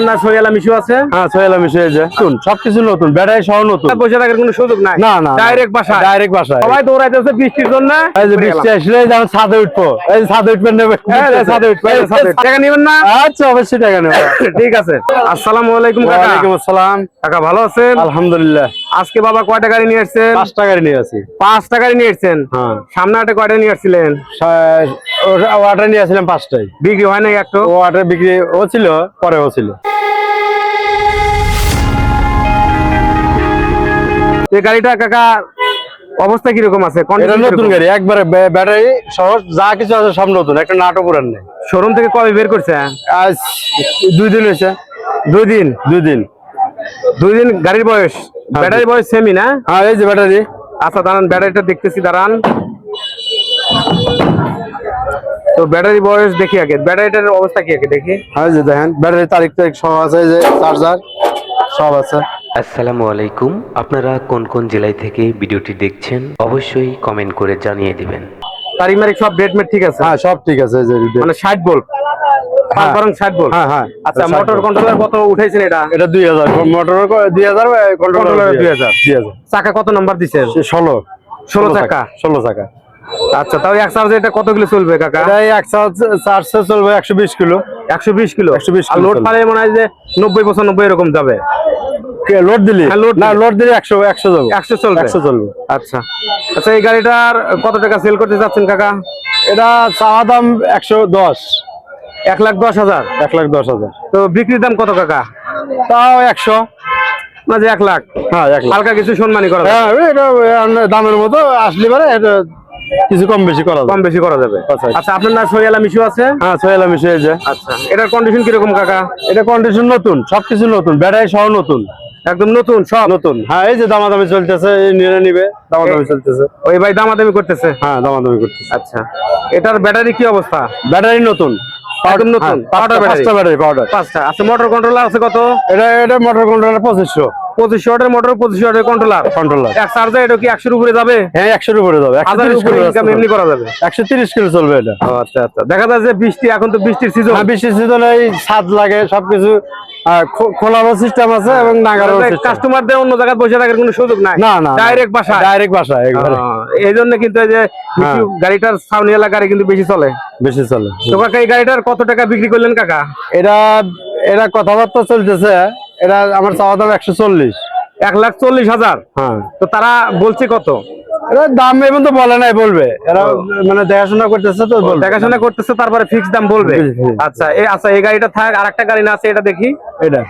না সোহেলা মিশু আছে। হ্যাঁ সোহেলা মিশু এই যে নতুন, সবকিছু নতুন, ব্যাটারি সহ নতুন। বসে থাকার কোনো সুযোগ নাই। না না, ডাইরেক্ট বাসায়। ডাইরেক্ট বাসায়। সবাই দৌড়াইতেছে বৃষ্টির জন্য। এই যে বৃষ্টি আসলে যেমন ছাদে উঠবো, এই যে ছাদে উঠবেন নেবে, ছাদে উঠবে, টাকা নেবেন না? আচ্ছা অবশ্যই টাকা নেব। ঠিক আছে। আসসালামু আলাইকুম কাকা। ওয়ালাইকুম আসসালাম। কাকা ভালো আছেন? আলহামদুলিল্লাহ। আজকে বাবা কয়টা গাড়ি নিয়ে আসছেন? 5টা গাড়ি নিয়ে আসি। 5টা গাড়ি নিয়ে আসছেন। হ্যাঁ। সামনে হাটে কয়টা নিয়ে আসছিলেন? ওয়াটার নিয়ে আসছিলাম 5টাই। বিক্রি হয় নাই একটু? ওয়াটার বিক্রি হচ্ছিল, পরে হচ্ছিল। এই গাড়িটা কাকা অবস্থা কিরকম আছে? এটা নতুন গাড়ি, একবারে ব্যাটারি সহ যা কিছু আছে সব নতুন, একটা নাটক পুরান নেই। শোরুম থেকে কবে বের করছে? আজ 2 দিন হয়েছে। 2 দিন। 2 দিন গাড়ির বয়স, ব্যাটারি বয়স সেমই না? হ্যাঁ এই যে ব্যাটারি। আচ্ছা দাঁড়ান, ব্যাটারিটা দেখতেছি, দাঁড়ান। তো ব্যাটারি বয়স দেখি আগে, ব্যাটারিটার অবস্থা কি আগে দেখি। হ্যাঁ যে দেখেন ব্যাটারি তারিখ সব আছে, যে চার্জার সব আছে। আসসালামু আলাইকুম। আপনারা কোন কোন জেলায় থেকে ভিডিওটি দেখছেন অবশ্যই কমেন্ট করে জানিয়ে দিবেন। তারিখ মারিখ সব ডেট মেট ঠিক আছে? হ্যাঁ সব ঠিক আছে। এই যে মানে 60 ভোল্ট, হ্যাঁ। 60 ভোল্ট। হ্যাঁ হ্যাঁ। আচ্ছা মোটর কন্ট্রোলার কত উঠাইছেন এটা? এটা 2000, মোটর 2000, কন্ট্রোলার 2000। চাকা কত নাম্বার দিছেন? 16 চাকা। 16 চাকা। আচ্ছা তাও এক চার্জে এটা কত কিলো চলবে কাকা? এটা এক চার্জে চলবে 120 কিলো। 120 কিলো। 120 আর কিলো লোড চলবে। পারে মনে হয় যে 90-95 এরকম যাবে। লোড দিলি? হ্যাঁ, লোড না, দিলে। লোড দিলে 100 যাবে। 100 চলবে। 100 চলবে। আচ্ছা আচ্ছা, এই গাড়িটার কত টাকা সেল করতে চাচ্ছেন কাকা? এটা চাওয়া দাম 110। 1,10,000। 1,10,000। তো বিক্রির দাম কত কাকা? তাও 100। না যে 1 লাখ। হ্যাঁ 1 লাখ। হালকা কিছু সম্মানী করা যাবে। হ্যাঁ এটা দামের মতো আসলে পারে, এটা কিছু কম বেশি করা যাবে। কম বেশি করা যাবে। আচ্ছা। আচ্ছা আপনার না সোহেলা মিশু আছে? হ্যাঁ সোহেলা মিশু এই যে। আচ্ছা এটার কন্ডিশন কিরকম কাকা? এটা কন্ডিশন নতুন, সবকিছু নতুন, ব্যাটারি সহ নতুন, একদম নতুন সব? নতুন। হ্যাঁ এই যে দামাদামি চলতেছে, এই নিবে দামাদামি চলতেছে। ওই ভাই দামাদামি করতেছে? হ্যাঁ দামাদামি করতেছে। আচ্ছা এটার ব্যাটারি কি অবস্থা? ব্যাটারি নতুন, একদম নতুন। Powder battery. 5টা ব্যাটারি পাউডার। 5টা। আচ্ছা মোটর কন্ট্রোলার আছে কত? এটা মোটর কন্ট্রোলার 2500। 2500 ওয়াটের মোটর, 2500 ওয়াটের কন্ট্রোলার। এক চার্জে এটা কি 100 এর উপরে যাবে? হ্যাঁ 100 এর উপরে যাবে। 1000 এর উপরে ইনকাম এমনি করা যাবে? 130 কিলো চলবে এটা। আচ্ছা আচ্ছা, দেখা যায় যে বৃষ্টি, এখন তো বৃষ্টির সিজন। হ্যাঁ বৃষ্টির সিজনে এই ছাদ লাগে, সবকিছু খোলারও সিস্টেম আছে এবং নাগারও সিস্টেম। কাস্টমারদের অন্য জায়গায় বসে থাকার কোনো সুযোগ নাই। না না, ডাইরেক্ট বাসায়। ডাইরেক্ট বাসায় একবারে। এই জন্য কিন্তু এই যে গাড়িটার সামনে এলাকায় কিন্তু বেশি চলে। বেশি চলে। তো কাকা এই গাড়িটার কত টাকা বিক্রি করলেন কাকা? এটা কথাবার্তা চলতেছে, এটা আমার চাওয়া দাম 140। 1,40,000। হ্যাঁ। তো তারা বলছে কত? এরা দাম এখন তো বলে নাই, বলবে। এরা মানে দেখাশোনা করতেছে, তো দেখাশোনা করতেছে, তারপরে ফিক্স দাম বলবে। আচ্ছা আচ্ছা এই গাড়িটা থাক, আরেকটা গাড়ি না আছে এটা দেখি। এটা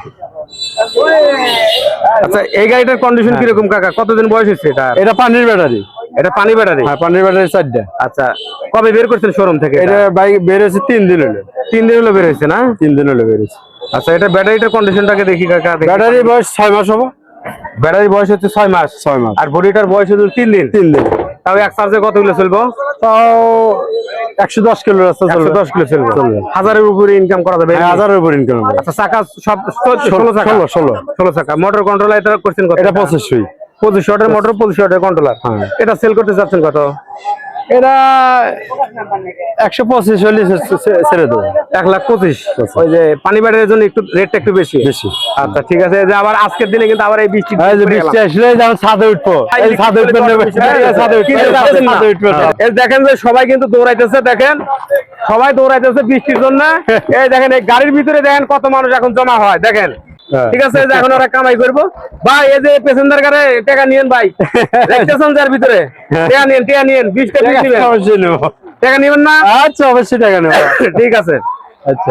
আচ্ছা এই গাড়িটার কন্ডিশন কিরকম কাকা? কতদিন বয়স হচ্ছে এটা? এটা পানির ব্যাটারি। এটা পানি ব্যাটারি? হ্যাঁ পানির ব্যাটারি 4টা। আচ্ছা কবে বের করছেন শোরুম থেকে? এটা বাইক বের হয়েছে 3 দিন হলো। 3 দিন হলো বের হয়েছে না? 3 দিন হলো বের হয়েছে। আচ্ছা এটা ব্যাটারিটার কন্ডিশনটাকে দেখি কাকা। ব্যাটারি বয়স 6 মাস হবে। ব্যাটারি বয়স হচ্ছে 6 মাস। 6 মাস। আর বডিটার বয়স হচ্ছে 3 দিন। 3 দিন। তাও এক চার্জে কতগুলো চলবো? তাও 110 কিলো রাস্তা চলবে। 110 কিলো চলবে। 1000 এর উপরে ইনকাম করা যাবে? 1000 এর উপর ইনকাম হবে। আচ্ছা চাকা সব 16 চাকা? 16 চাকা। মোটর কন্ট্রোলার এটা করছেন কত? এটা 2500। 2500 ওয়াটের মোটর, 2500 ওয়াটের কন্ট্রোলার। হ্যাঁ। এটা সেল করতে যাচ্ছেন কত? এটা 125 হলে ছেড়ে দেবো। 1,25,000। ওই যে পানি ব্যাটারির জন্য একটু রেটটা একটু বেশি। আচ্ছা ঠিক আছে। যে আবার আজকের দিনে কিন্তু আবার এই বৃষ্টি আসলে যেমন ছাদে উঠবো, এই ছাদে উঠবেন নেবে, ছাদে উঠবেন। দেখেন যে সবাই কিন্তু দৌড়াইতেছে, দেখেন সবাই দৌড়াইতেছে বৃষ্টির জন্য। এই দেখেন এই গাড়ির ভিতরে দেখেন কত মানুষ এখন জমা হয়, দেখেন। ঠিক আছে যে এখন ওরা কামাই করবো। ভাই এই যে প্যাসেঞ্জার গাড়ি টাকা নিয়েন ভাই, দেখতেছেন যার ভিতরে টাকা নিয়েন 20 টাকা টাকা নিবেন না? আচ্ছা অবশ্যই টাকা নেবো। ঠিক আছে। আচ্ছা।